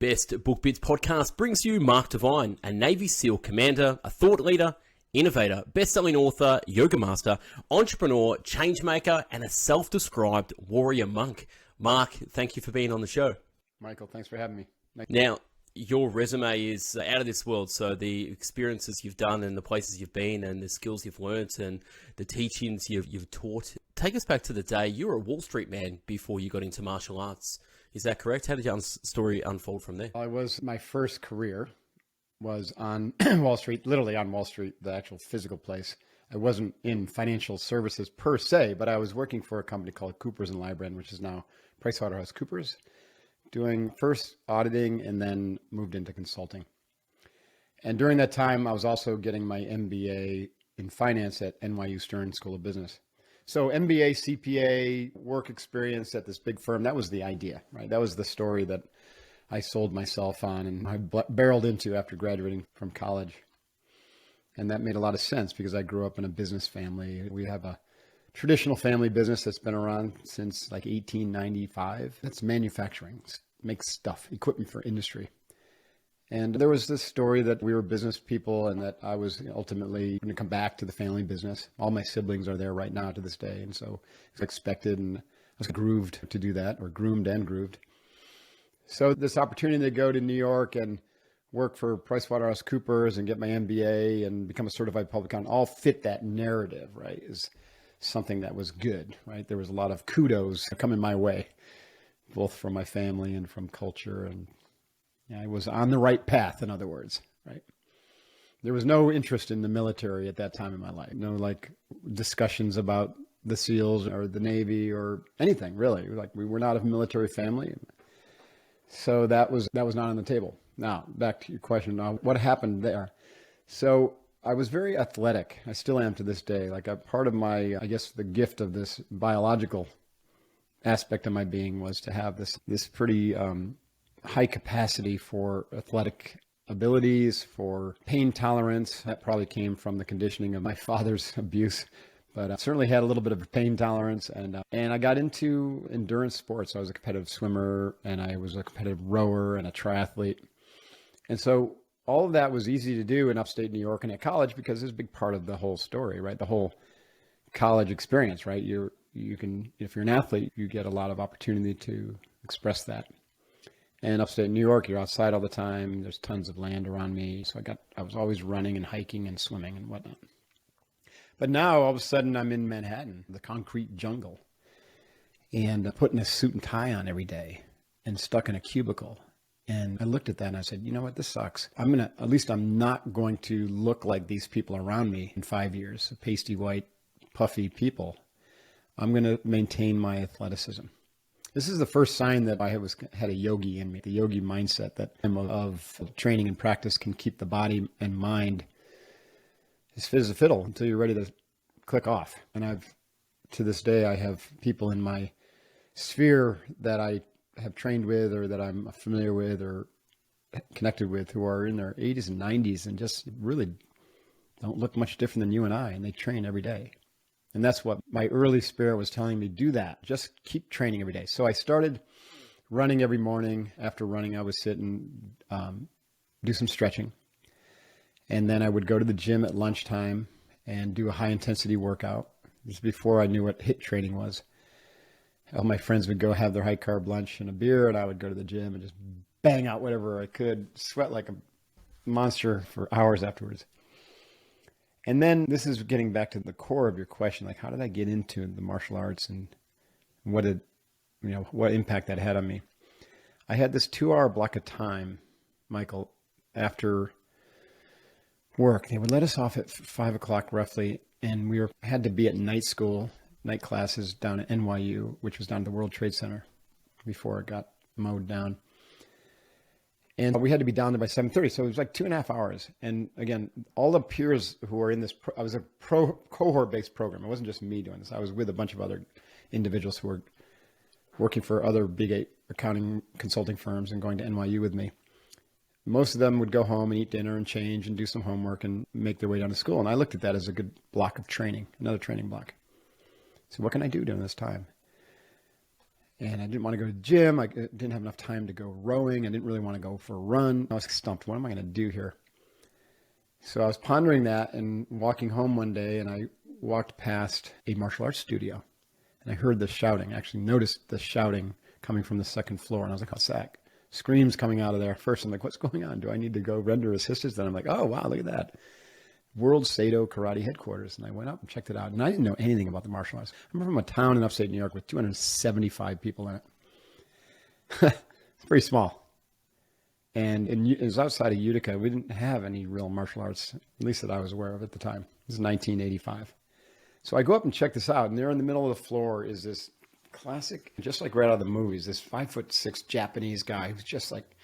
Best Book Bits podcast brings you Mark Devine, a Navy SEAL commander, a thought leader, innovator, best-selling author, yoga master, entrepreneur, changemaker, and a self-described warrior monk. Mark, thank you for being on the show. Michael, thanks for having me. Now, your resume is out of this world, so the experiences you've done and the places you've been and the skills you've learnt and the teachings you've taught. Take us back to the day you were a Wall Street man before you got into martial arts. Is that correct? How did your story unfold from there? My first career was on Wall Street, literally on Wall Street, the actual physical place. I wasn't in financial services per se, but I was working for a company called Coopers Lybrand, which is now PricewaterhouseCoopers, doing first auditing and then moved into consulting. And during that time, I was also getting my MBA in finance at NYU Stern School of Business. So MBA, CPA, work experience at this big firm, that was the idea, right? That was the story that I sold myself on and I barreled into after graduating from college. And that made a lot of sense because I grew up in a business family. We have a traditional family business that's been around since like 1895. That's manufacturing, makes stuff, equipment for industry. And there was this story that we were business people and that I was ultimately going to come back to the family business. All my siblings are there right now to this day. And so it's expected and I was grooved to do that, or groomed and grooved. So this opportunity to go to New York and work for PricewaterhouseCoopers and get my MBA and become a certified public accountant all fit that narrative, right? Is something that was good, right? There was a lot of kudos coming my way, both from my family and from culture. And I was on the right path, in other words, right? There was no interest in the military at that time in my life. No like discussions about the SEALs or the Navy or anything really. Like we were not a military family. So that was not on the table. Now, back to your question. Now, what happened there? So I was very athletic. I still am to this day. Like a part of my, I guess the gift of this biological aspect of my being was to have this pretty high capacity for athletic abilities, for pain tolerance. That probably came from the conditioning of my father's abuse, but I certainly had a little bit of pain tolerance. And I got into endurance sports. I was a competitive swimmer and I was a competitive rower and a triathlete. And so all of that was easy to do in upstate New York and at college because it's a big part of the whole story, right? The whole college experience, right? You can, if you're an athlete, you get a lot of opportunity to express that. And upstate New York, you're outside all the time. There's tons of land around me. So I was always running and hiking and swimming and whatnot. But now all of a sudden I'm in Manhattan, the concrete jungle, and putting a suit and tie on every day and stuck in a cubicle. And I looked at that and I said, you know what, this sucks. I'm not going to look like these people around me in 5 years, pasty white, puffy people. I'm going to maintain my athleticism. This is the first sign that I had a yogi in me, the yogi mindset that of training and practice can keep the body and mind as fit as a fiddle until you're ready to click off. And to this day, I have people in my sphere that I have trained with or that I'm familiar with or connected with who are in their 80s and 90s and just really don't look much different than you and I, and they train every day. And that's what my early spirit was telling me, do that. Just keep training every day. So I started running every morning. After running, I would sit and do some stretching. And then I would go to the gym at lunchtime and do a high intensity workout. This is before I knew what HIIT training was. All my friends would go have their high carb lunch and a beer, and I would go to the gym and just bang out whatever I could, sweat like a monster for hours afterwards. And then this is getting back to the core of your question, like how did I get into the martial arts and what impact that had on me? I had this 2-hour block of time, Michael, after work. They would let us off at 5 o'clock roughly, and we had to be at night classes down at NYU, which was down at the World Trade Center before it got mowed down. And we had to be down there by 7:30. So it was like 2.5 hours. And again, all the peers who were in this, I was a cohort-based program. It wasn't just me doing this. I was with a bunch of other individuals who were working for other big 8 accounting consulting firms and going to NYU with me. Most of them would go home and eat dinner and change and do some homework and make their way down to school. And I looked at that as a good block of training, another training block. So what can I do during this time? And I didn't want to go to the gym. I didn't have enough time to go rowing. I didn't really want to go for a run. I was stumped. What am I going to do here? So I was pondering that and walking home one day, and I walked past a martial arts studio. And I heard the shouting. I actually noticed the shouting coming from the second floor. And I was like, what's that? Screams coming out of there. First, I'm like, what's going on? Do I need to go render assistance? Then I'm like, oh, wow, look at that. World Sado Karate Headquarters. And I went up and checked it out. And I didn't know anything about the martial arts. I'm from a town in upstate New York with 275 people in it. It's pretty small. And it was outside of Utica. We didn't have any real martial arts, at least that I was aware of at the time. This is 1985. So I go up and check this out. And there in the middle of the floor is this classic, just like right out of the movies, this 5'6" Japanese guy who's just like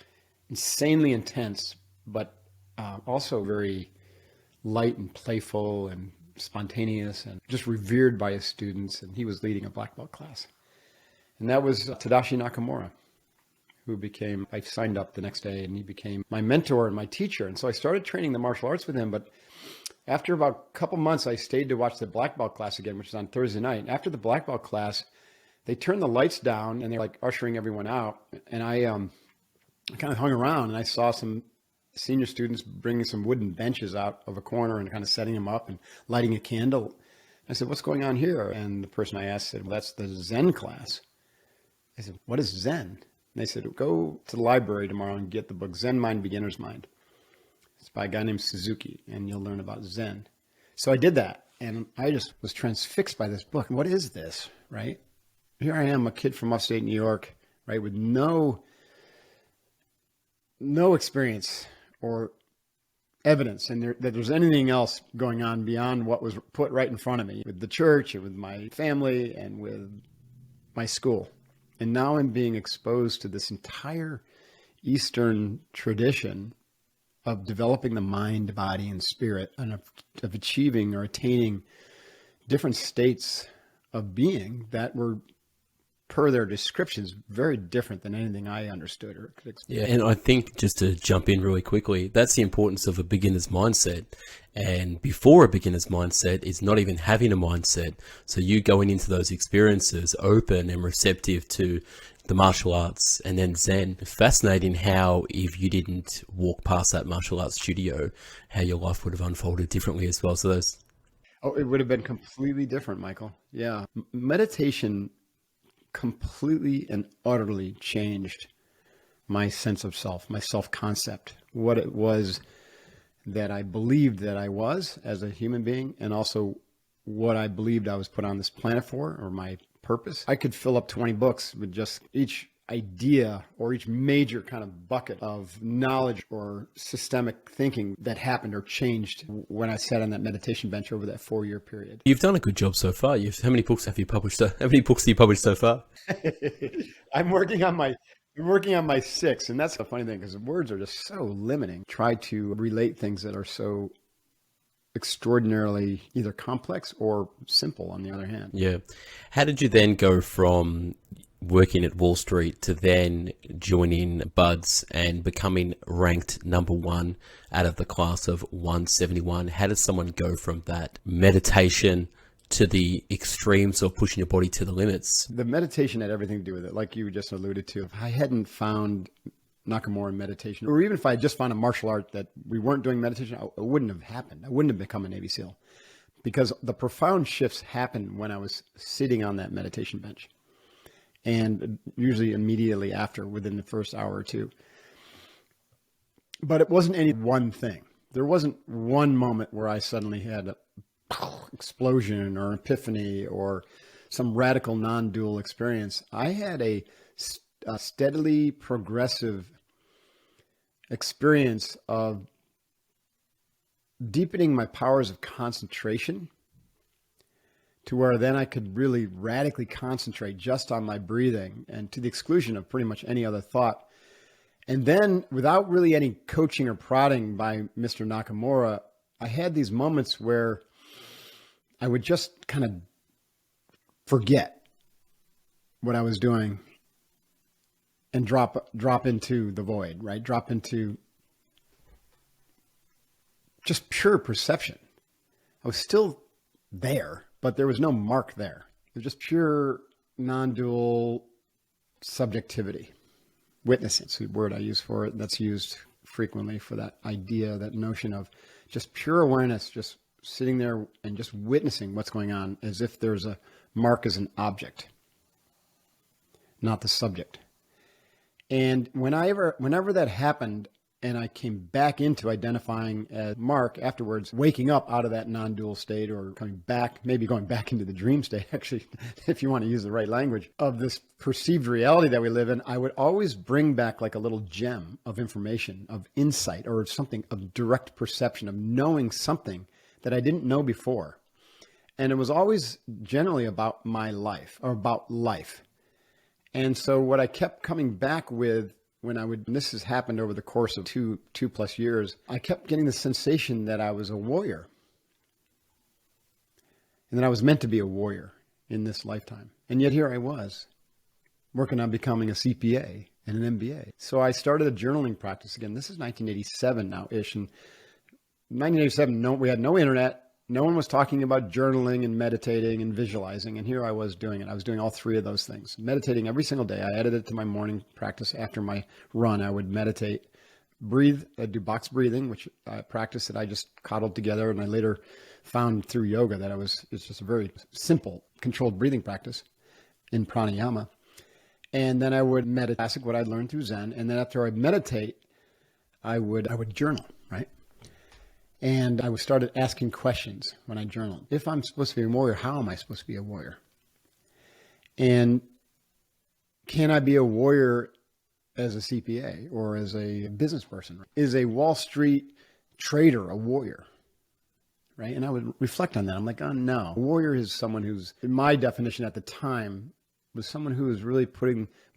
insanely intense, but also very light and playful and spontaneous and just revered by his students. And he was leading a black belt class. And that was Tadashi Nakamura, who I signed up the next day, and he became my mentor and my teacher. And so I started training the martial arts with him. But after about a couple months, I stayed to watch the black belt class again, which is on Thursday night. And after the black belt class, they turned the lights down and they're like ushering everyone out. And I kind of hung around, and I saw some senior students bringing some wooden benches out of a corner and kind of setting them up and lighting a candle. I said, what's going on here? And the person I asked said, well, that's the Zen class. I said, what is Zen? And they said, go to the library tomorrow and get the book Zen Mind, Beginner's Mind. It's by a guy named Suzuki, and you'll learn about Zen. So I did that, and I just was transfixed by this book. What is this, right? Here I am, a kid from upstate New York, right, with no experience or evidence that there's anything else going on beyond what was put right in front of me with the church and with my family and with my school. And now I'm being exposed to this entire Eastern tradition of developing the mind, body, and spirit, and of achieving or attaining different states of being that were, per their descriptions, very different than anything I understood or could explain. Yeah, and I think, just to jump in really quickly, that's the importance of a beginner's mindset. And before a beginner's mindset is not even having a mindset. So you going into those experiences open and receptive to the martial arts and then Zen. Fascinating how, if you didn't walk past that martial arts studio, how your life would have unfolded differently as well. So those... Oh, it would have been completely different, Michael. Yeah. Meditation completely and utterly changed my sense of self, my self-concept, what it was that I believed that I was as a human being, and also what I believed I was put on this planet for, or my purpose. I could fill up 20 books with just each idea or each major kind of bucket of knowledge or systemic thinking that happened or changed when I sat on that meditation bench over that 4-year period. You've done a good job so far. How many books have you published? How many books have you published so far? I'm working on my 6th, and that's a funny thing because words are just so limiting. Try to relate things that are so extraordinarily either complex or simple on the other hand. Yeah. How did you then go from working at Wall Street to then joining Buds and becoming ranked #1 out of the class of 171? How does someone go from that meditation to the extremes of pushing your body to the limits? The meditation had everything to do with it, like you just alluded to. If I hadn't found Nakamura in meditation, or even if I had just found a martial art that we weren't doing meditation, it wouldn't have happened. I wouldn't have become a Navy SEAL, because the profound shifts happened when I was sitting on that meditation bench, and usually immediately after, within the first hour or two. But it wasn't any one thing. There wasn't one moment where I suddenly had a explosion or epiphany or some radical non-dual experience. I had a steadily progressive experience of deepening my powers of concentration to where then I could really radically concentrate just on my breathing, and to the exclusion of pretty much any other thought. And then, without really any coaching or prodding by Mr. Nakamura, I had these moments where I would just kind of forget what I was doing and drop into the void, right? Drop into just pure perception. I was still there, but there was no mark there. It was just pure non-dual subjectivity, witnessing. It's the word I use for it. That's used frequently for that idea, that notion of just pure awareness, just sitting there and just witnessing what's going on as if there's a mark as an object, not the subject. And whenever that happened, and I came back into identifying as Mark afterwards, waking up out of that non-dual state, or coming back, maybe going back into the dream state, actually, if you want to use the right language, of this perceived reality that we live in, I would always bring back like a little gem of information, of insight, or something of direct perception, of knowing something that I didn't know before. And it was always generally about my life, or about life. And so what I kept coming back with, and this has happened over the course of two plus years, I kept getting the sensation that I was a warrior. And that I was meant to be a warrior in this lifetime. And yet here I was, working on becoming a CPA and an MBA. So I started a journaling practice again. This is 1987 now-ish. And 1987, we had no internet. No one was talking about journaling and meditating and visualizing. And here I was doing it. I was doing all three of those things. Meditating every single day. I added it to my morning practice. After my run, I would meditate, breathe. I'd do box breathing, which I practice that I just coddled together. And I later found through yoga that it's just a very simple, controlled breathing practice in pranayama. And then I would meditate, classic what I'd learned through Zen. And then after I meditate, I would journal, right? And I started asking questions when I journaled. If I'm supposed to be a warrior, how am I supposed to be a warrior? And can I be a warrior as a CPA or as a business person? Is a Wall Street trader a warrior? Right? And I would reflect on that. I'm like, oh no. A warrior is someone who's, in my definition at the time, was someone who was really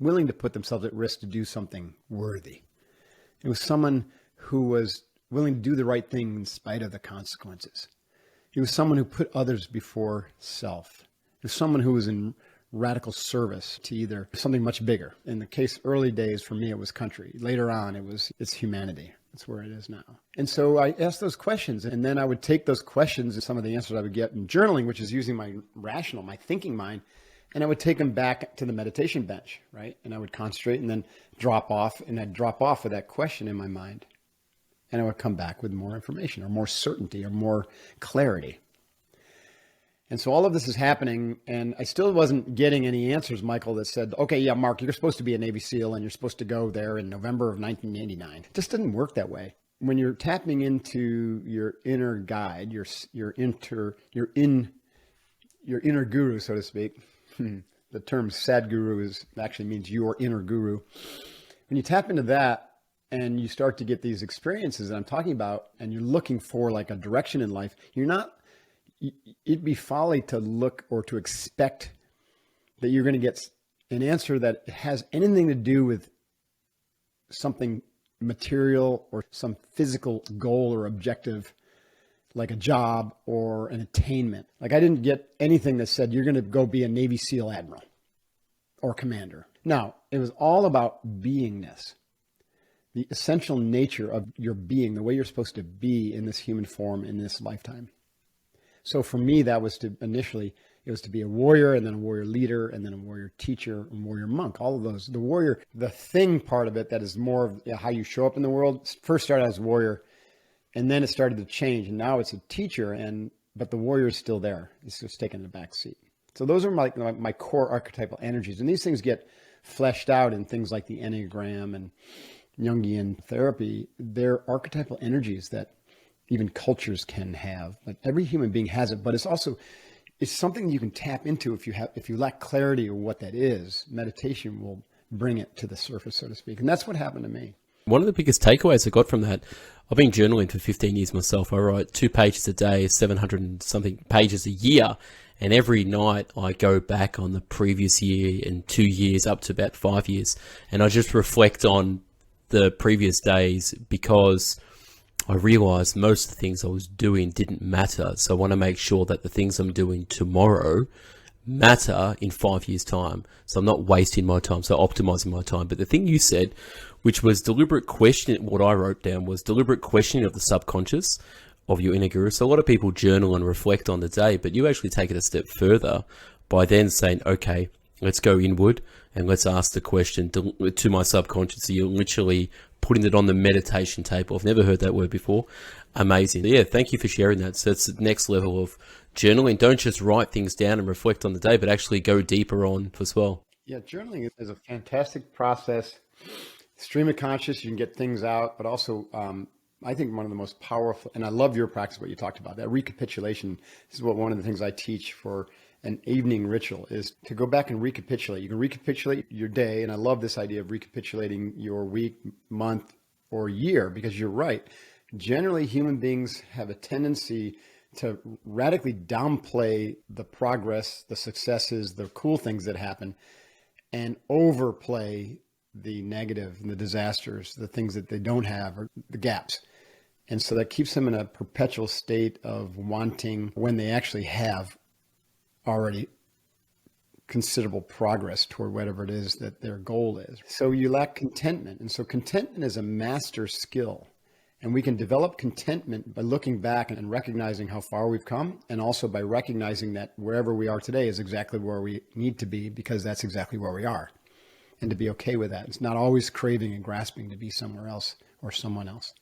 willing to put themselves at risk to do something worthy. It was someone who was willing to do the right thing in spite of the consequences. He was someone who put others before self. He was someone who was in radical service to either something much bigger. In the case, early days, for me, it was country. Later on, it's humanity. That's where it is now. And so I asked those questions, and then I would take those questions and some of the answers I would get in journaling, which is using my thinking mind, and I would take them back to the meditation bench, right? And I would concentrate and then drop off, and I'd drop off with that question in my mind. And I would come back with more information or more certainty or more clarity. And so all of this is happening, and I still wasn't getting any answers, Michael, that said, okay, yeah, Mark, you're supposed to be a Navy SEAL and you're supposed to go there in November of 1989. It just didn't work that way. When you're tapping into your inner guide, your inner guru, so to speak. The term Sadguru actually means your inner guru. When you tap into that, and you start to get these experiences that I'm talking about, and you're looking for like a direction in life, it'd be folly to look or to expect that you're going to get an answer that has anything to do with something material or some physical goal or objective, like a job or an attainment. Like I didn't get anything that said you're going to go be a Navy SEAL admiral or commander. No, it was all about beingness. The essential nature of your being, the way you're supposed to be in this human form in this lifetime. So for me, it was to be a warrior, and then a warrior leader, and then a warrior teacher, and warrior monk, all of those. The warrior, the thing part of it that is more of how you show up in the world, first started as a warrior, and then it started to change, and now it's a teacher, but the warrior is still there. It's just taking the back seat. So those are my core archetypal energies, and these things get fleshed out in things like the Enneagram and Jungian therapy. They're archetypal energies that even cultures can have. Like every human being has it, but it's something you can tap into if you lack clarity of what that is. Meditation will bring it to the surface, so to speak. And that's what happened to me. One of the biggest takeaways I got from that, I've been journaling for 15 years myself. I write 2 pages a day, 700 and something pages a year. And every night I go back on the previous year and 2 years up to about 5 years. And I just reflect on the previous days, because I realized most of the things I was doing didn't matter. So I want to make sure that the things I'm doing tomorrow matter in 5 years' time. So I'm not wasting my time, so optimizing my time. But the thing you said, which was deliberate question, what I wrote down was deliberate questioning of the subconscious of your inner guru. So a lot of people journal and reflect on the day, but you actually take it a step further by then saying, okay, Let's go inward and let's ask the question to my subconscious. So you're literally putting it on the meditation table. I've never heard that word before. Amazing. Yeah, thank you for sharing that. So it's the next level of journaling. Don't just write things down and reflect on the day, but actually go deeper on as well. Yeah, journaling is a fantastic process. Stream of conscious, you can get things out, but also I think one of the most powerful, and I love your practice, what you talked about, that recapitulation. This is what one of the things I teach for an evening ritual is to go back and recapitulate. You can recapitulate your day, and I love this idea of recapitulating your week, month, or year, because you're right. Generally, human beings have a tendency to radically downplay the progress, the successes, the cool things that happen, and overplay the negative and the disasters, the things that they don't have, or the gaps. And so that keeps them in a perpetual state of wanting when they actually have already considerable progress toward whatever it is that their goal is. So you lack contentment. And so contentment is a master skill. And we can develop contentment by looking back and recognizing how far we've come, and also by recognizing that wherever we are today is exactly where we need to be, because that's exactly where we are. And to be okay with that. It's not always craving and grasping to be somewhere else or someone else.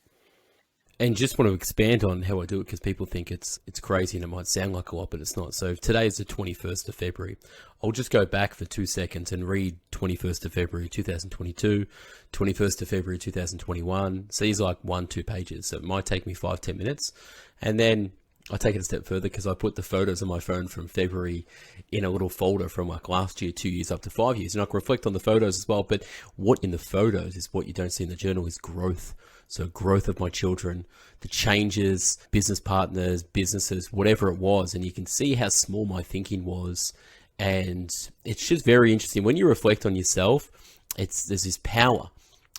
And just want to expand on how I do it, because people think it's crazy and it might sound like a lot, but it's not. So today is the 21st of February. I'll just go back for 2 seconds and read 21st of February 2022, 21st of February 2021. So these are like 1-2 pages. So it might take me 5-10 minutes. And then I take it a step further because I put the photos on my phone from February in a little folder from like last year, 2 years up to 5 years. And I can reflect on the photos as well. But what in the photos is what you don't see in the journal is growth. So growth of my children, the changes, business partners, businesses, whatever it was. And you can see how small my thinking was. And it's just very interesting. When you reflect on yourself, there's this power.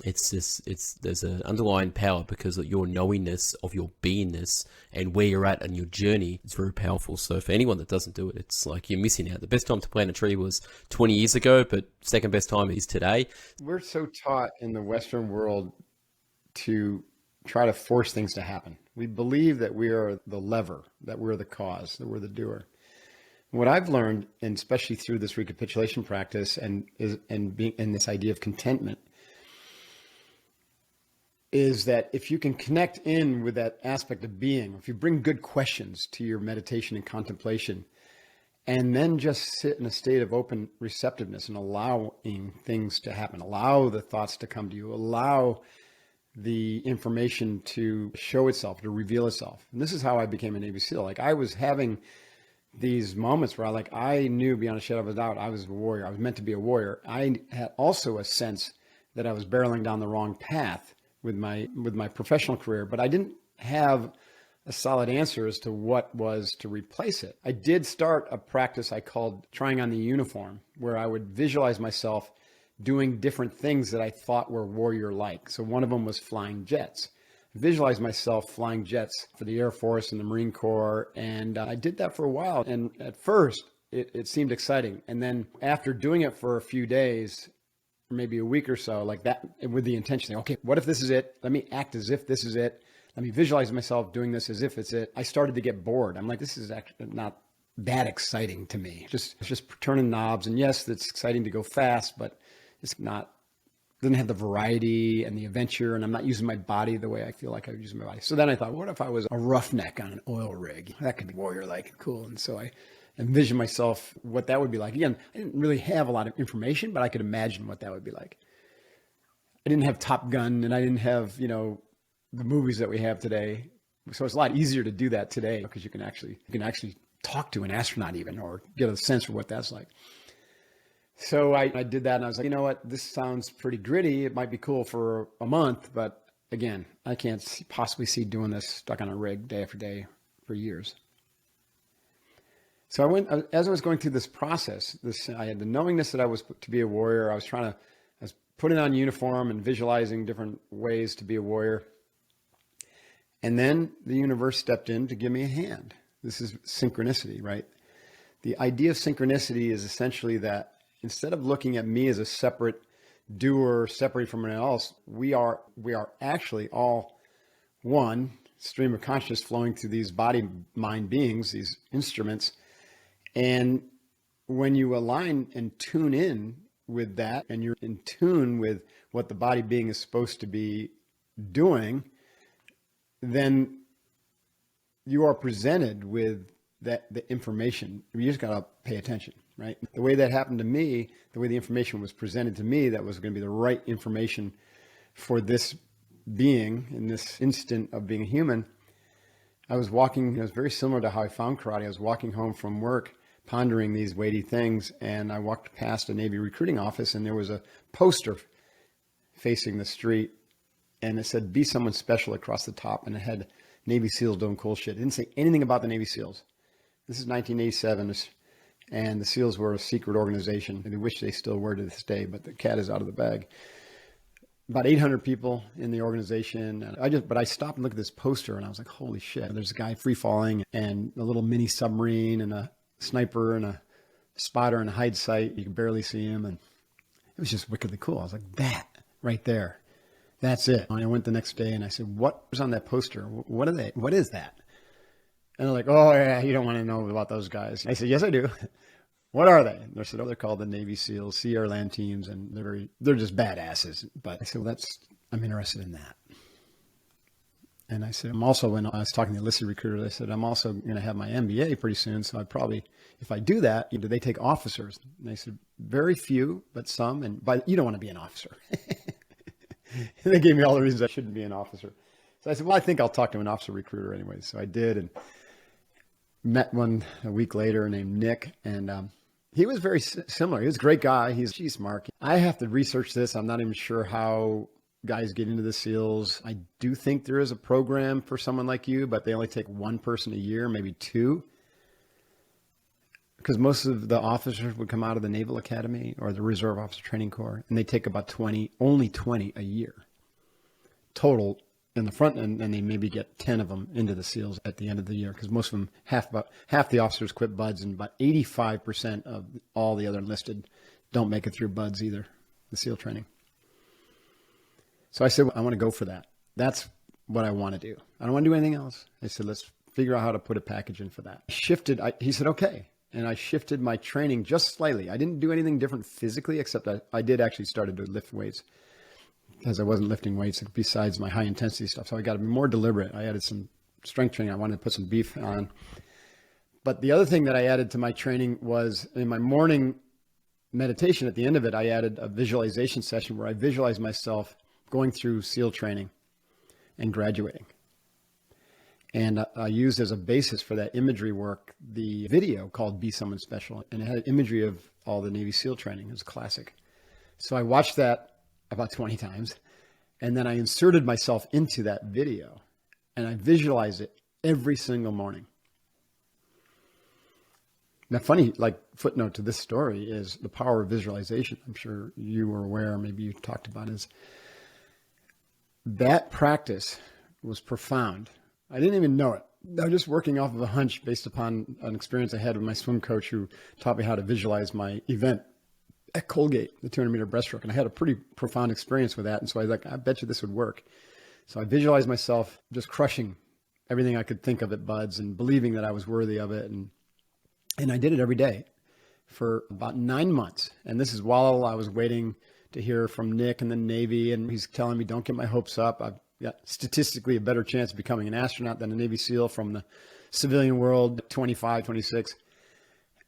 There's an underlying power because of your knowingness of your beingness and where you're at and your journey is very powerful. So for anyone that doesn't do it, it's like you're missing out. The best time to plant a tree was 20 years ago, but second best time is today. We're so taught in the Western world to try to force things to happen. We believe that we are the lever, that we're the cause, that we're the doer. What I've learned, and especially through this recapitulation practice and this idea of contentment, is that if you can connect in with that aspect of being, if you bring good questions to your meditation and contemplation, and then just sit in a state of open receptiveness and allowing things to happen, allow the thoughts to come to you, allow the information to show itself, to reveal itself. And this is how I became a Navy SEAL. Like I was having these moments where I knew beyond a shadow of a doubt I was a warrior. I was meant to be a warrior. I had also a sense that I was barreling down the wrong path with my professional career, but I didn't have a solid answer as to what was to replace it. I did start a practice I called trying on the uniform, where I would visualize myself doing different things that I thought were warrior-like. So one of them was flying jets. I visualized myself flying jets for the Air Force and the Marine Corps, and I did that for a while. And at first, it seemed exciting. And then after doing it for a few days, maybe a week or so, like that, with the intention, okay, what if this is it? Let me act as if this is it. Let me visualize myself doing this as if it's it. I started to get bored. I'm like, this is actually not that exciting to me. It's just turning knobs. And yes, it's exciting to go fast, but it's not, doesn't have the variety and the adventure, and I'm not using my body the way I feel like I would use my body. So then I thought, what if I was a roughneck on an oil rig? That could be warrior-like and cool. And so I envisioned myself what that would be like. Again, I didn't really have a lot of information, but I could imagine what that would be like. I didn't have Top Gun, and I didn't have, the movies that we have today. So it's a lot easier to do that today because you can actually talk to an astronaut even, or get a sense for what that's like. So I did that, and I was like, you know what, this sounds pretty gritty. It might be cool for a month, but again, I can't possibly see doing this stuck on a rig day after day for years. So as I was going through this process, I had the knowingness that I was to be a warrior. I was putting on uniform and visualizing different ways to be a warrior. And then the universe stepped in to give me a hand. This is synchronicity, right? The idea of synchronicity is essentially that instead of looking at me as a separate doer, separated from anyone else, we are actually all one stream of consciousness flowing through these body, mind beings, these instruments. And when you align and tune in with that, and you're in tune with what the body being is supposed to be doing, then you are presented with the information. You just got to pay attention, right? The way that happened to me, the way the information was presented to me, that was going to be the right information for this being in this instant of being a human. I was walking, it was very similar to how I found karate. I was walking home from work, pondering these weighty things, and I walked past a Navy recruiting office, and there was a poster facing the street, and it said, "Be someone special" across the top, and it had Navy SEALs doing cool shit. It didn't say anything about the Navy SEALs. This is 1987, and the SEALs were a secret organization, and I wish they still were to this day, but the cat is out of the bag. About 800 people in the organization. And I stopped and looked at this poster, and I was like, holy shit. There's a guy free falling, and a little mini submarine, and a sniper, and a spotter, and a hide sight. You can barely see him. And it was just wickedly cool. I was like, that right there, that's it. And I went the next day and I said, what was on that poster? What are they? What is that? And they're like, oh yeah, you don't want to know about those guys. I said, yes, I do. What are they? And they said, oh, they're called the Navy SEALs, Sea Air Land Teams, and they're just badasses. But I said, well, I'm interested in that. And I said, when I was talking to the enlisted recruiter, I said, I'm also going to have my MBA pretty soon. So I'd probably, if I do that, do they take officers? And they said, very few, but some. But you don't want to be an officer. And they gave me all the reasons I shouldn't be an officer. So I said, well, I think I'll talk to an officer recruiter anyway. So I did, and met one a week later named Nick. And he was very similar. He was a great guy. He's smart. I have to research this. I'm not even sure how guys get into the SEALs. I do think there is a program for someone like you, but they only take one person a year, maybe two. Because most of the officers would come out of the Naval Academy or the Reserve Officer Training Corps, and they take about only 20 a year total in the front end, and they maybe get 10 of them into the SEALs at the end of the year, because most of them, about half the officers quit BUDS, and about 85% of all the other enlisted don't make it through BUDS either, the SEAL training. So I said, well, I want to go for that. That's what I want to do. I don't want to do anything else. I said, let's figure out how to put a package in for that. He said, okay. And I shifted my training just slightly. I didn't do anything different physically, except I did actually started to lift weights, because I wasn't lifting weights besides my high intensity stuff. So I got to be more deliberate. I added some strength training. I wanted to put some beef on. But the other thing that I added to my training was in my morning meditation, at the end of it, I added a visualization session where I visualized myself going through SEAL training and graduating. And I used as a basis for that imagery work the video called Be Someone Special. And it had imagery of all the Navy SEAL training. It was classic. So I watched that about 20 times. And then I inserted myself into that video. And I visualized it every single morning. Now, funny, like footnote to this story is the power of visualization. I'm sure you were aware, maybe you talked about it, is that practice was profound. I didn't even know it. I was just working off of a hunch based upon an experience I had with my swim coach, who taught me how to visualize my event at Colgate, the 200-meter breaststroke. And I had a pretty profound experience with that. And so I was like, I bet you this would work. So I visualized myself just crushing everything I could think of at BUDS and believing that I was worthy of it. And I did it every day for about 9 months. And this is while I was waiting to hear from Nick in the Navy. And he's telling me, don't get my hopes up. I've got statistically a better chance of becoming an astronaut than a Navy SEAL from the civilian world, 25, 26.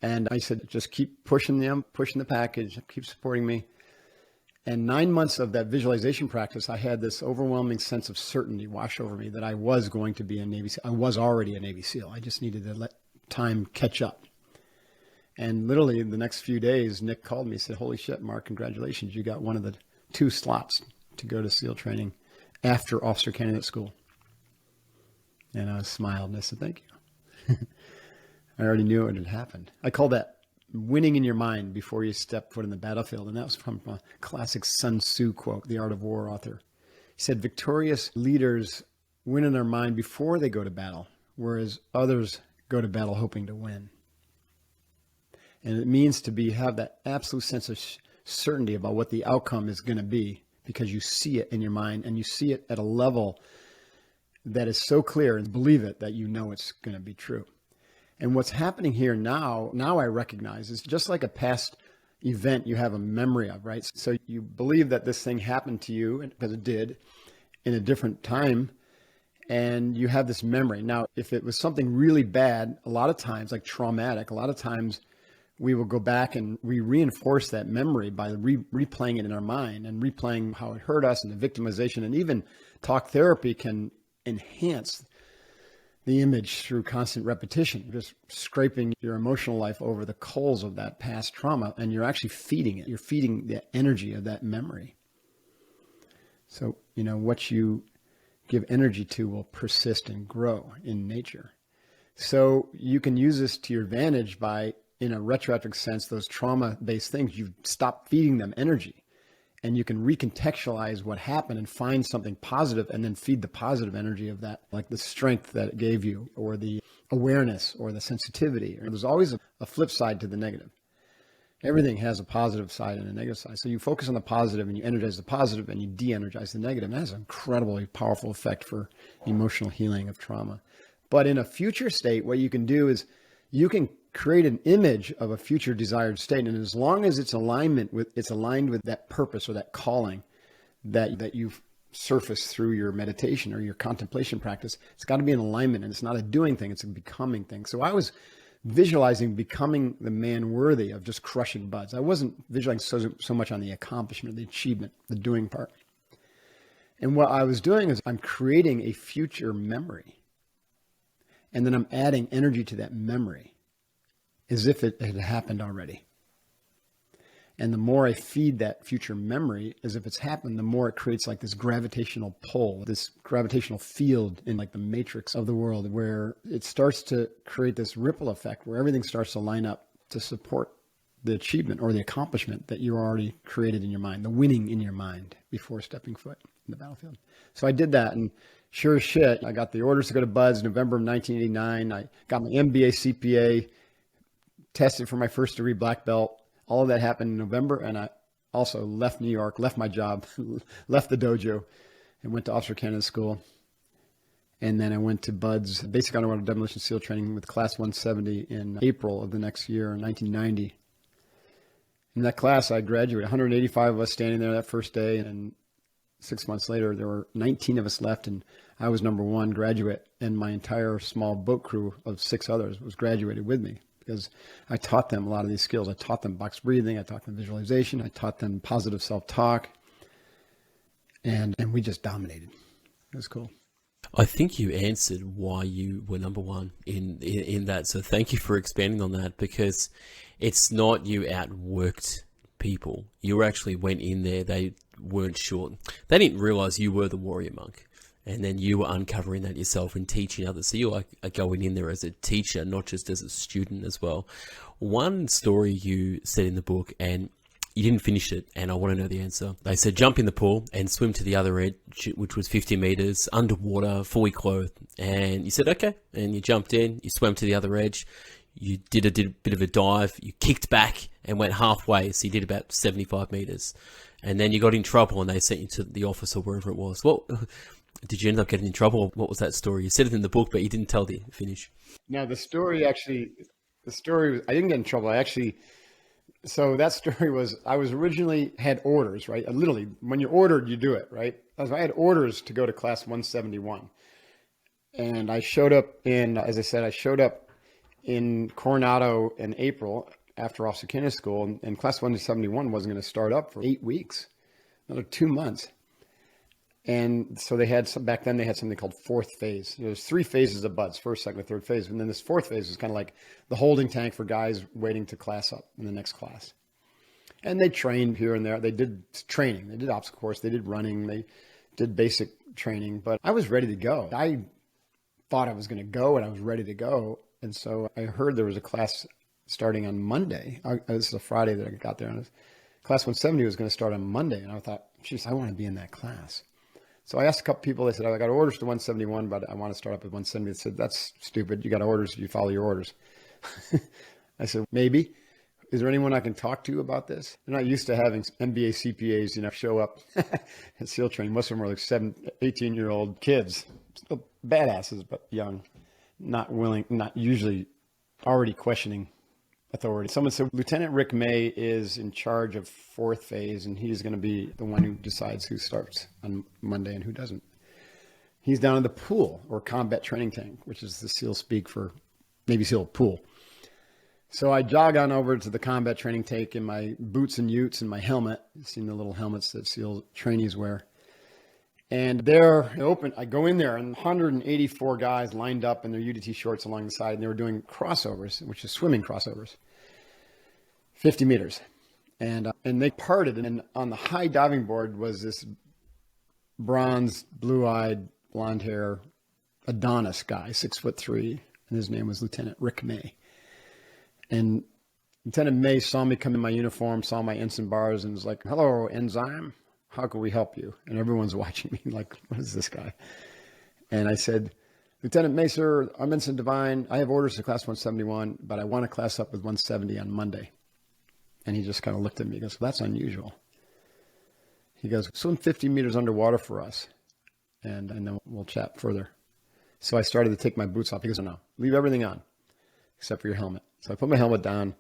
And I said, just keep pushing the package, keep supporting me. And 9 months of that visualization practice, I had this overwhelming sense of certainty wash over me that I was going to be a Navy SEAL. I was already a Navy SEAL. I just needed to let time catch up. And literally the next few days, Nick called me and said, holy shit, Mark, congratulations. You got one of the 2 slots to go to SEAL training after officer candidate school. And I smiled and I said, thank you. I already knew it had happened. I call that winning in your mind before you step foot in the battlefield. And that was from a classic Sun Tzu quote, the Art of War author. He said, victorious leaders win in their mind before they go to battle, whereas others go to battle hoping to win. And it means to have that absolute sense of certainty about what the outcome is going to be, because you see it in your mind and you see it at a level that is so clear and believe it that you know it's going to be true. And what's happening here now I recognize is just like a past event you have a memory of, right? So you believe that this thing happened to you because it did in a different time, and you have this memory. Now, if it was something really bad, a lot of times, like traumatic, a lot of times we will go back and we reinforce that memory by replaying it in our mind and replaying how it hurt us and the victimization. And even talk therapy can enhance the image through constant repetition, just scraping your emotional life over the coals of that past trauma, and you're actually feeding it. You're feeding the energy of that memory. So, what you give energy to will persist and grow in nature. So you can use this to your advantage by, in a retroactive sense, those trauma-based things, you stop feeding them energy. And you can recontextualize what happened and find something positive and then feed the positive energy of that, like the strength that it gave you, or the awareness, or the sensitivity. There's always a flip side to the negative. Everything has a positive side and a negative side. So you focus on the positive and you energize the positive and you de-energize the negative. And that has an incredibly powerful effect for emotional healing of trauma. But in a future state, what you can do is you can create an image of a future desired state. And as long as it's aligned with that purpose or that calling that you've surfaced through your meditation or your contemplation practice, it's got to be in alignment. And it's not a doing thing, it's a becoming thing. So I was visualizing becoming the man worthy of just crushing buds. I wasn't visualizing so much on the accomplishment, the achievement, the doing part. And what I was doing is I'm creating a future memory. And then I'm adding energy to that memory as if it had happened already. And the more I feed that future memory as if it's happened, the more it creates like this gravitational pull, this gravitational field in like the matrix of the world, where it starts to create this ripple effect where everything starts to line up to support the achievement or the accomplishment that you already created in your mind, the winning in your mind before stepping foot in the battlefield. So I did that, and sure as shit, I got the orders to go to BUD/S November of 1989. I got my MBA CPA, tested for my first degree black belt. All of that happened in November, and I also left New York, left my job, left the dojo, and went to Officer Candidate School. And then I went to BUD/S, Basic Underwater Demolition SEAL Training with Class 170 in April of the next year, in 1990. In that class, I graduated. 185 of us standing there that first day, and 6 months later, there were 19 of us left, and I was number one graduate, and my entire small boat crew of 6 others was graduated with me. Because I taught them a lot of these skills. I taught them box breathing. I taught them visualization. I taught them positive self-talk. And we just dominated. It was cool. I think you answered why you were number one in that. So thank you for expanding on that, because it's not you outworked people. You actually went in there. They weren't sure. They didn't realize you were the warrior monk. And then you were uncovering that yourself and teaching others. So you are going in there as a teacher, not just as a student as well. One story you said in the book, and you didn't finish it, and I want to know the answer. They said, jump in the pool and swim to the other edge, which was 50 meters underwater, fully clothed. And you said, okay. And you jumped in, you swam to the other edge. You did a bit of a dive. You kicked back and went halfway. So you did about 75 meters. And then you got in trouble and they sent you to the office or wherever it was. Well, did you end up getting in trouble? What was that story? You said it in the book, but you didn't tell the finish. No, the story, I didn't get in trouble. So that story was, I was originally had orders, right? Literally, when you're ordered, you do it, right? I had orders to go to class 171. And I showed up I showed up in Coronado in April after Officer Candidate School, and class 171 wasn't going to start up for 8 weeks, another 2 months. And so back then they had something called fourth phase. There's 3 phases of BUD/S, first, second, and third phase. And then this fourth phase is kind of like the holding tank for guys waiting to class up in the next class. And they trained here and there. They did training. They did obstacle course. They did running. They did basic training. But I was ready to go. I thought I was going to go, and I was ready to go. And so I heard there was a class starting on Monday. This is a Friday that I got there. And class 170 was going to start on Monday. And I thought, geez, I want to be in that class. So I asked a couple people, they said, I got orders to 171, but I want to start up at 170. They said, that's stupid. You got orders. You follow your orders. I said, maybe. Is there anyone I can talk to about this? They're not used to having MBA CPAs, show up at SEAL training. Most of them are like 18-year-old kids, still badasses, but young, not usually already questioning authority. Someone said Lieutenant Rick May is in charge of 4th phase, and he's going to be the one who decides who starts on Monday and who doesn't. He's down in the pool, or combat training tank, which is the SEAL speak for Navy SEAL pool. So I jog on over to the combat training tank in my boots and utes and my helmet. You've seen the little helmets that SEAL trainees wear. And they're open. I go in there, and 184 guys lined up in their UDT shorts along the side, and they were doing crossovers, which is swimming crossovers, 50 meters. And they parted, and on the high diving board was this bronze, blue-eyed, blonde hair Adonis guy, 6'3", and his name was Lieutenant Rick May. And Lieutenant May saw me come in my uniform, saw my ensign bars, and was like, "Hello, enzyme. How can we help you?" And everyone's watching me like, what is this guy? And I said, "Lieutenant May, sir, I'm Ensign Divine. I have orders to class 171, but I want to class up with 170 on Monday." And he just kind of looked at me. He goes, "Well, that's unusual." He goes, "Swim 50 meters underwater for us, and then we'll chat further." So I started to take my boots off. He goes, "No, leave everything on except for your helmet." So I put my helmet down,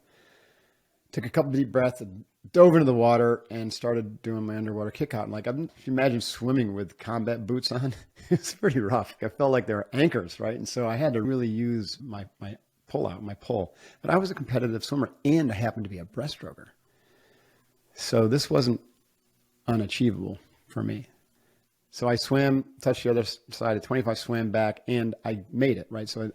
took a couple deep breaths, and dove into the water and started doing my underwater kick out. And like, if you imagine swimming with combat boots on, it's pretty rough. I felt like they were anchors, right? And so I had to really use my pull. But I was a competitive swimmer, and I happened to be a breaststroker. So this wasn't unachievable for me. So I swam, touched the other side of 25, swam back, and I made it, right? So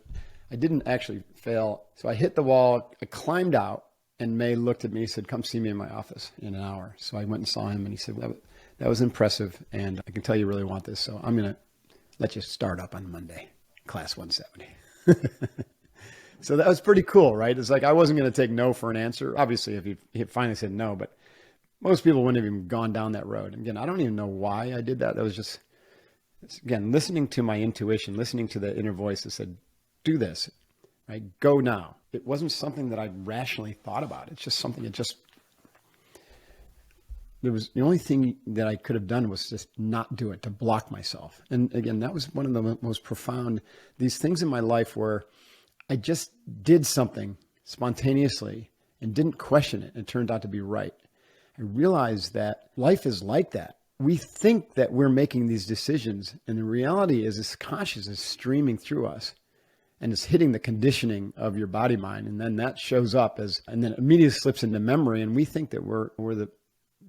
I didn't actually fail. So I hit the wall, I climbed out, and May looked at me. He said, "Come see me in my office in an hour." So I went and saw him, and he said, that was impressive, and I can tell you really want this, so I'm going to let you start up on Monday, class 170. So that was pretty cool, right? It's like I wasn't going to take no for an answer. Obviously, if he finally said no, but most people wouldn't have even gone down that road. Again, I don't even know why I did that. That was just, again, listening to my intuition, listening to the inner voice that said, "Do this, right? Go now." It wasn't something that I rationally thought about. It's just something the only thing that I could have done was just not do it, to block myself. And again, that was one of the most profound, these things in my life where I just did something spontaneously and didn't question it. It turned out to be right. I realized that life is like that. We think that we're making these decisions, and the reality is this conscious is streaming through us. And it's hitting the conditioning of your body mind. And then that shows up and then immediately slips into memory. And we think that we're the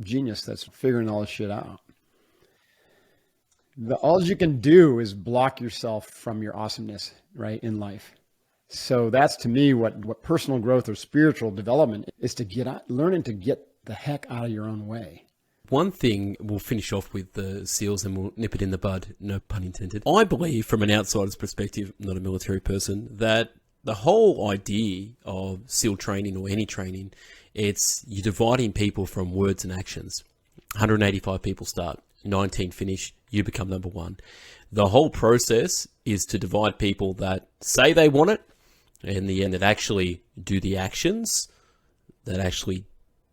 genius that's figuring all this shit out. All you can do is block yourself from your awesomeness, right, in life. So that's, to me, what personal growth or spiritual development is, learning to get the heck out of your own way. One thing, we'll finish off with the SEALs and we'll nip it in the bud, no pun intended. I believe, from an outsider's perspective, not a military person, that the whole idea of SEAL training or any training, it's you're dividing people from words and actions. 185 people start, 19 finish, you become number one. The whole process is to divide people that say they want it, and in the end that actually do the actions, that actually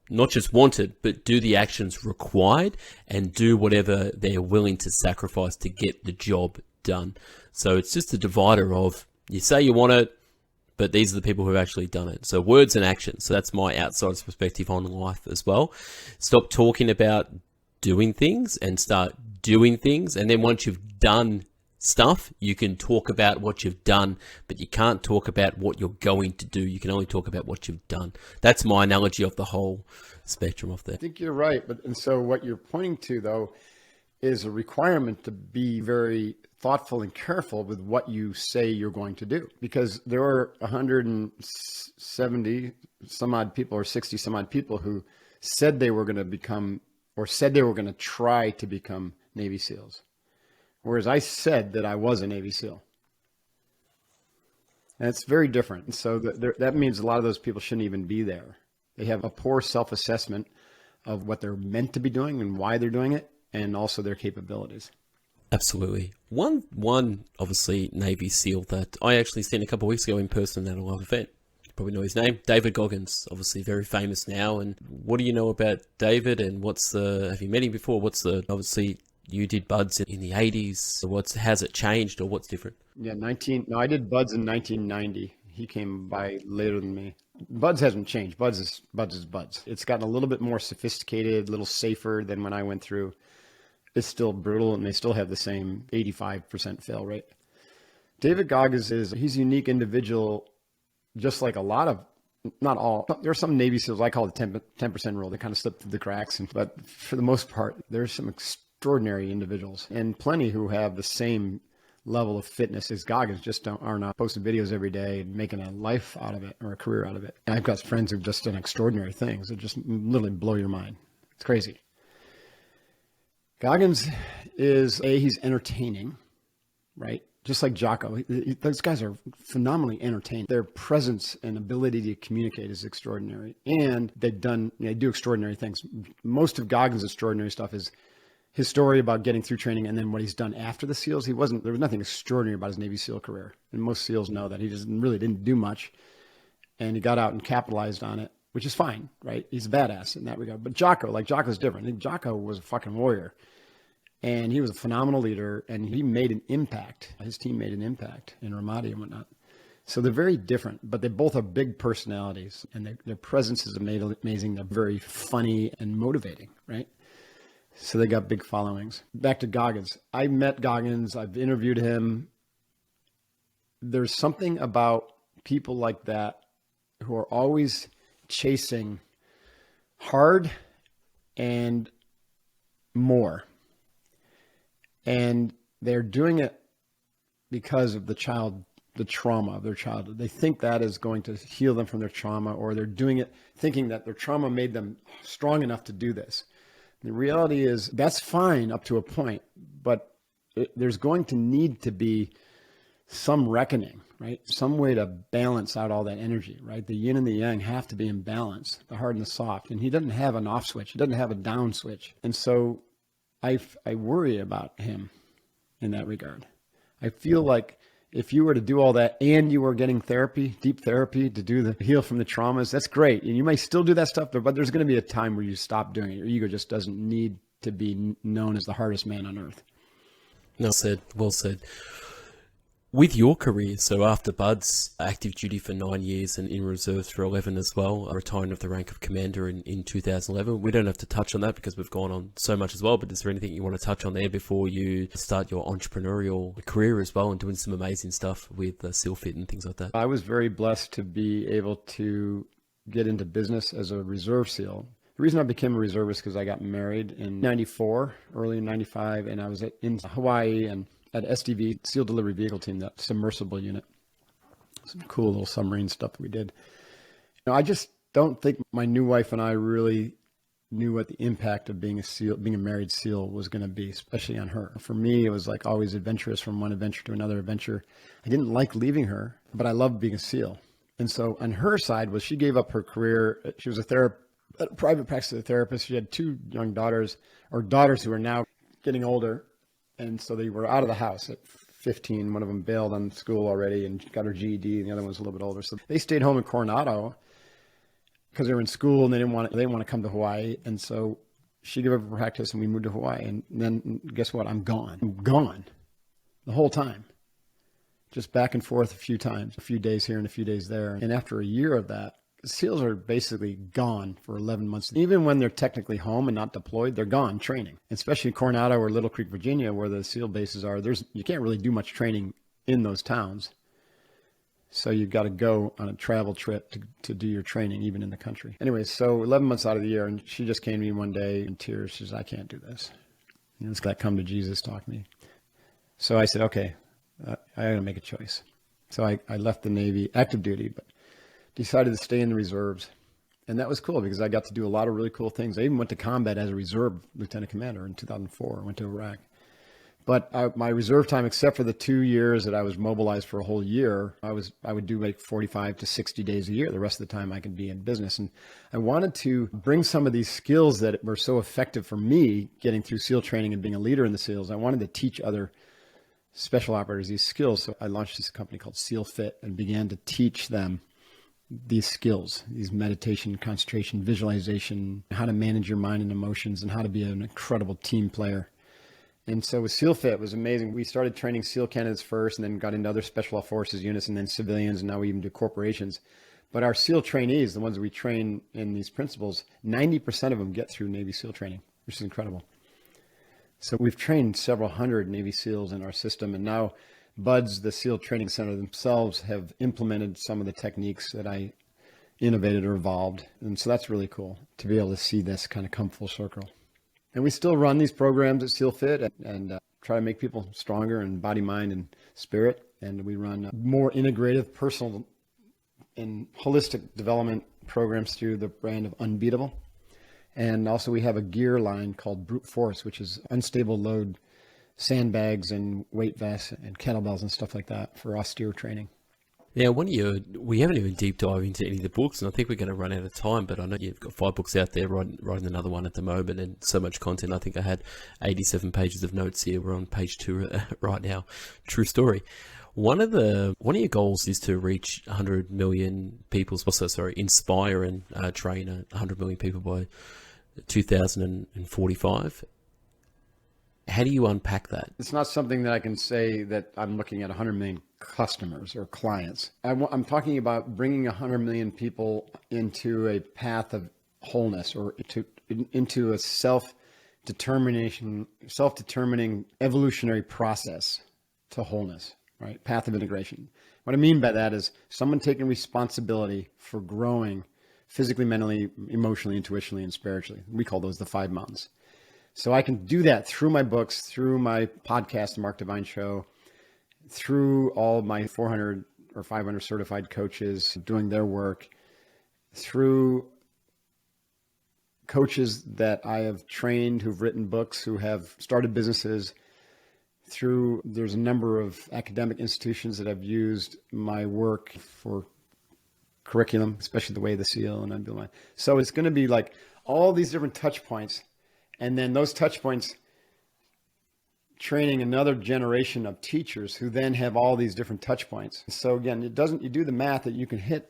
not just wanted, but do the actions required and do whatever they're willing to sacrifice to get the job done. So it's just a divider of, you say you want it, but these are the people who have actually done it. So words and actions. So that's my outsider's perspective on life as well. Stop talking about doing things and start doing things. And then once you've done stuff, you can talk about what you've done, but you can't talk about what you're going to do. You can only talk about what you've done. That's my analogy of the whole spectrum of that. I think you're right. And so what you're pointing to, though, is a requirement to be very thoughtful and careful with what you say you're going to do, because there were 170 some odd people or 60 some odd people who said they were going to become, or said they were going to try to become Navy SEALs. Whereas I said that I was a Navy SEAL. And it's very different. And so that means a lot of those people shouldn't even be there. They have a poor self-assessment of what they're meant to be doing and why they're doing it, and also their capabilities. Absolutely. One obviously Navy SEAL that I actually seen a couple of weeks ago in person at a live event. You probably know his name, David Goggins, obviously very famous now. And what do you know about David, and have you met him before? Obviously you did BUDS in the 80s. Has it changed, or what's different? Yeah, I did BUDS in 1990. He came by later than me. Buds hasn't changed. Buds is Buds. It's gotten a little bit more sophisticated, a little safer than when I went through. It's still brutal, and they still have the same 85% fail rate. David Goggins he's a unique individual, just like a lot of, not all, there are some Navy SEALs, I call it the 10% rule. They kind of slip through the cracks. But for the most part, there's some extraordinary individuals and plenty who have the same level of fitness as Goggins, just are not posting videos every day, making a life out of it or a career out of it. And I've got friends who've just done extraordinary things that just literally blow your mind. It's crazy. Goggins he's entertaining, right? Just like Jocko. Those guys are phenomenally entertaining. Their presence and ability to communicate is extraordinary. And they do extraordinary things. Most of Goggins' extraordinary stuff is his story about getting through training and then what he's done after the SEALs. There was nothing extraordinary about his Navy SEAL career. And most SEALs know that he just really didn't do much. And he got out and capitalized on it, which is fine, right? He's a badass in that regard. But Jocko's different. I think Jocko was a fucking warrior. And he was a phenomenal leader, and he made an impact. His team made an impact in Ramadi and whatnot. So they're very different, but they both are big personalities, and their presence is amazing. They're very funny and motivating, right? So they got big followings. Back to Goggins. I met Goggins. I've interviewed him. There's something about people like that who are always chasing hard and more. And they're doing it because of the trauma of their childhood. They think that is going to heal them from their trauma, or they're doing it thinking that their trauma made them strong enough to do this. The reality is that's fine up to a point, but there's going to need to be some reckoning, right? Some way to balance out all that energy, right? The yin and the yang have to be in balance, the hard and the soft. And he doesn't have an off switch. He doesn't have a down switch. And so I worry about him in that regard. I feel like if you were to do all that and you were getting therapy, deep therapy to do the heal from the traumas, that's great. And you may still do that stuff, but there's going to be a time where you stop doing it. Your ego just doesn't need to be known as the hardest man on earth. Well said. Well said. With your career, so after Bud's active duty for 9 years and in reserves for 11 as well, retiring of the rank of commander in 2011. We don't have to touch on that because we've gone on so much as well, but is there anything you want to touch on there before you start your entrepreneurial career as well and doing some amazing stuff with SEALFIT and things like that? I was very blessed to be able to get into business as a reserve SEAL. The reason I became a reservist is because I got married in 94, early in 95, and I was in Hawaii and at SDV, SEAL Delivery Vehicle Team, that submersible unit. Some cool little submarine stuff that we did. I just don't think my new wife and I really knew what the impact of being a SEAL, being a married SEAL was going to be, especially on her. For me, it was like always adventurous from one adventure to another adventure. I didn't like leaving her, but I loved being a SEAL. And so on her side she gave up her career. She was a private practice therapist. She had two young daughters who are now getting older. And so they were out of the house at 15. One of them bailed on school already and got her GED, and the other one was a little bit older. So they stayed home in Coronado because they were in school and they didn't want to come to Hawaii. And so she gave up her practice and we moved to Hawaii. And then guess what? I'm gone. I'm gone the whole time. Just back and forth a few times, a few days here and a few days there. And after a year of that, SEALs are basically gone for 11 months. Even when they're technically home and not deployed, they're gone training. Especially in Coronado or Little Creek, Virginia, where the SEAL bases are, you can't really do much training in those towns. So you've got to go on a travel trip to do your training, even in the country. Anyway, so 11 months out of the year, and she just came to me one day in tears. She says, I can't do this. It's got to come to Jesus talk to me. So I said, okay, I got to make a choice. So I left the Navy, active duty, but decided to stay in the reserves. And that was cool because I got to do a lot of really cool things. I even went to combat as a reserve lieutenant commander in 2004. I went to Iraq. But my reserve time, except for the 2 years that I was mobilized for a whole year, I would do like 45 to 60 days a year. The rest of the time I could be in business. And I wanted to bring some of these skills that were so effective for me getting through SEAL training and being a leader in the SEALs. I wanted to teach other special operators these skills. So I launched this company called SEALFIT and began to teach them these skills, these meditation, concentration, visualization, how to manage your mind and emotions, and how to be an incredible team player. And so with SEAL Fit, it was amazing. We started training SEAL candidates first and then got into other special forces units and then civilians, and now we even do corporations. But our SEAL trainees, the ones that we train in these principles, 90% of them get through Navy SEAL training, which is incredible. So we've trained several hundred Navy SEALs in our system, and now BUDS, the SEAL Training Center themselves, have implemented some of the techniques that I innovated or evolved. And so that's really cool to be able to see this kind of come full circle. And we still run these programs at SEAL Fit and try to make people stronger in body, mind, and spirit. And we run more integrative, personal, and holistic development programs through the brand of Unbeatable. And also we have a gear line called Brute Force, which is unstable load sandbags and weight vests and kettlebells and stuff like that for austere training. Now, we haven't even deep dived into any of the books, and I think we're going to run out of time, but I know you've got 5 books out there, writing another one at the moment, and so much content. I think I had 87 pages of notes here. We're on page 2 right now. True story. One of your goals is to reach 100 million people, inspire and train 100 million people by 2045. How do you unpack that? It's not something that I can say that I'm looking at 100 million customers or clients. I'm talking about bringing 100 million people into a path of wholeness, or into a self-determining evolutionary process to wholeness, right? Path of integration. What I mean by that is someone taking responsibility for growing physically, mentally, emotionally, intuitionally, and spiritually. We call those the 5 mountains. So I can do that through my books, through my podcast, The Mark Divine Show, through all my 400 or 500 certified coaches doing their work, through coaches that I have trained who've written books, who have started businesses, there's a number of academic institutions that have used my work for curriculum, especially the Way of the SEAL and Unbeatable. So it's going to be like all these different touch points. And then those touch points training another generation of teachers who then have all these different touch points. So again, you do the math that you can hit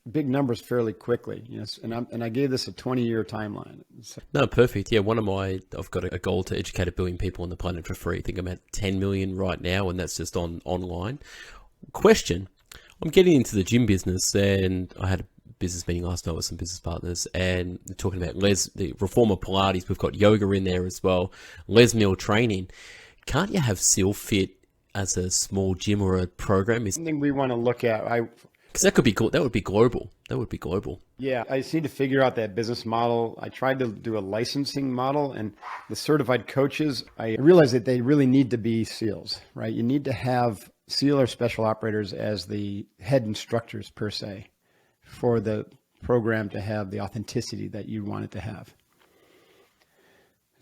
big numbers fairly quickly. Yes. And I gave this a 20-year timeline. So. No, perfect. Yeah. I've got a goal to educate 1 billion people on the planet for free. I think I'm at 10 million right now, and that's just online. Question. I'm getting into the gym business, and I had a business meeting last night with some business partners, and they're talking about the reformer Pilates. We've got yoga in there as well, Les Mills training. Can't you have SEAL Fit as a small gym or a program? Is something we want to look at. Because that would be global. That would be global. Yeah, I just need to figure out that business model. I tried to do a licensing model, and the certified coaches, I realized that they really need to be SEALs, right? You need to have SEAL or special operators as the head instructors per se, for the program to have the authenticity that you want it to have.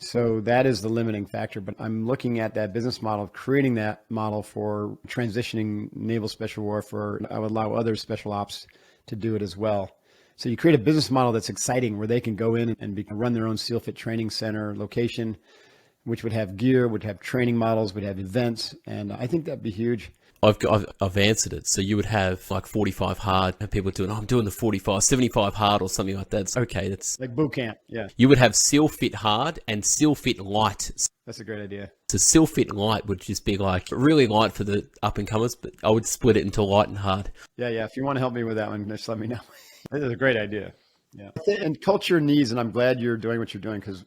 So that is the limiting factor, but I'm looking at that business model, creating that model for transitioning naval special warfare. I would allow other special ops to do it as well. So you create a business model that's exciting, where they can go in and run their own SEAL Fit training center location, which would have gear, would have training models, would have events. And I think that'd be huge. I've answered it. So you would have like 45 hard, and people doing, I'm doing the 75 hard or something like that. It's okay. That's like boot camp. Yeah. You would have SEAL Fit hard and SEAL Fit light. That's a great idea. So SEAL Fit light would just be like really light for the up and comers, but I would split it into light and hard. Yeah. If you want to help me with that one, just let me know. This is a great idea. Yeah. And culture needs, and I'm glad you're doing what you're doing, because,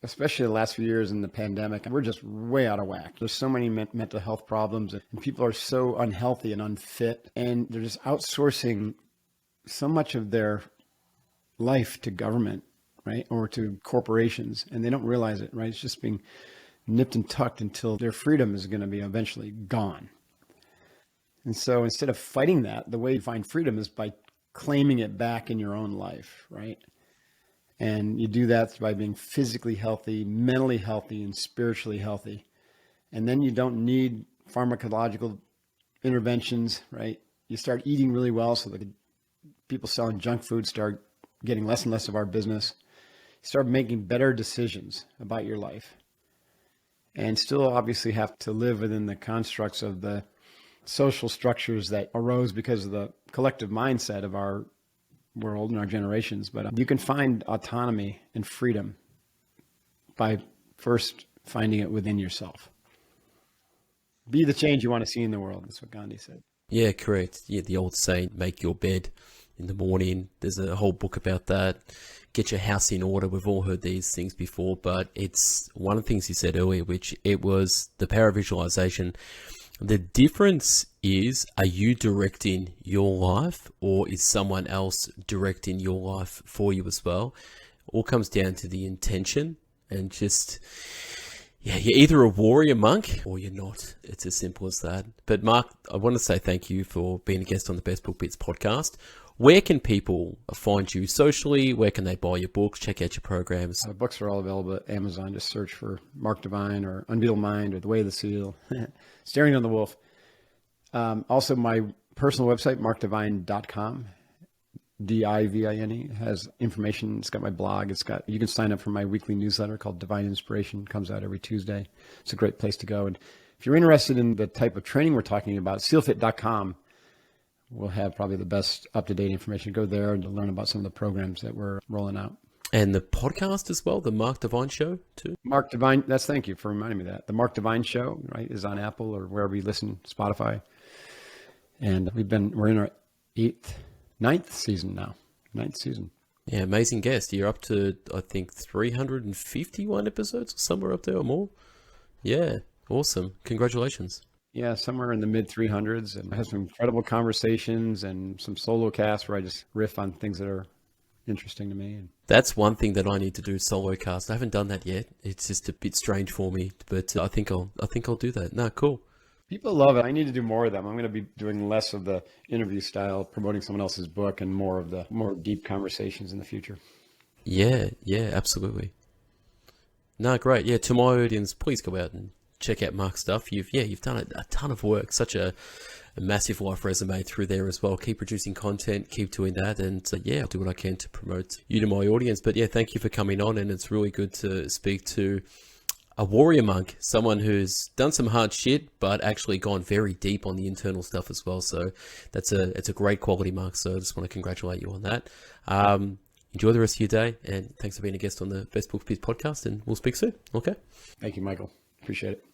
especially the last few years in the pandemic, we're just way out of whack. There's so many mental health problems, and people are so unhealthy and unfit, and they're just outsourcing so much of their life to government, right? Or to corporations, and they don't realize it, right? It's just being nipped and tucked until their freedom is going to be eventually gone. And so instead of fighting that, the way you find freedom is by claiming it back in your own life, right? And you do that by being physically healthy, mentally healthy, and spiritually healthy. And then you don't need pharmacological interventions, right? You start eating really well, so the people selling junk food start getting less and less of our business. You start making better decisions about your life. And still obviously have to live within the constructs of the social structures that arose because of the collective mindset of our world and our generations. But you can find autonomy and freedom by first finding it within yourself. Be the change you want to see in the world. That's what Gandhi said. Yeah, correct. Yeah, the old saying, make your bed in the morning. There's a whole book about that. Get your house in order. We've all heard these things before, but it's one of the things you said earlier, which it was the power of visualization. The difference is, are you directing your life or is someone else directing your life for you as well? All comes down to the intention and just, yeah, you're either a warrior monk or you're not. It's as simple as that. But Mark, I want to say thank you for being a guest on the Best Book Bits podcast. Where can people find you socially? Where can they buy your books, check out your programs? Books are all available at Amazon. Just search for Mark Divine or Unbeatable Mind or The Way of the Seal, Staring on the Wolf. Also, my personal website, markdivine.com, DIVINE, has information. It's got my blog. You can sign up for my weekly newsletter called Divine Inspiration. It comes out every Tuesday. It's a great place to go. And if you're interested in the type of training we're talking about, sealfit.com will have probably the best up-to-date information. Go there and learn about some of the programs that we're rolling out. And the podcast as well, the Mark Divine Show too? Mark Divine, thank you for reminding me of that. The Mark Divine Show, right, is on Apple or wherever you listen, Spotify. And we're in our ninth season. Yeah, amazing guest. You're up to, I think, 351 episodes or somewhere up there or more. Yeah, awesome. Congratulations. Yeah, somewhere in the mid 300s, and I have some incredible conversations and some solo casts where I just riff on things that are interesting to me. That's one thing that I need to do, solo cast. I haven't done that yet. It's just a bit strange for me, but I think I'll do that. No, cool. People love it. I need to do more of them. I'm going to be doing less of the interview style, promoting someone else's book, and more of the more deep conversations in the future. Yeah, absolutely. No, great. Yeah, to my audience, please go out and check out Mark's stuff. You've done a ton of work, such a massive life resume through there as well. Keep producing content, keep doing that, and I'll do what I can to promote you to my audience. But yeah, thank you for coming on, and it's really good to speak to a warrior monk, someone who's done some hard shit, but actually gone very deep on the internal stuff as well. So it's a great quality, Mark. So I just want to congratulate you on that. Enjoy the rest of your day, and thanks for being a guest on the Best Book Bits podcast, and we'll speak soon. Okay. Thank you, Michael. Appreciate it.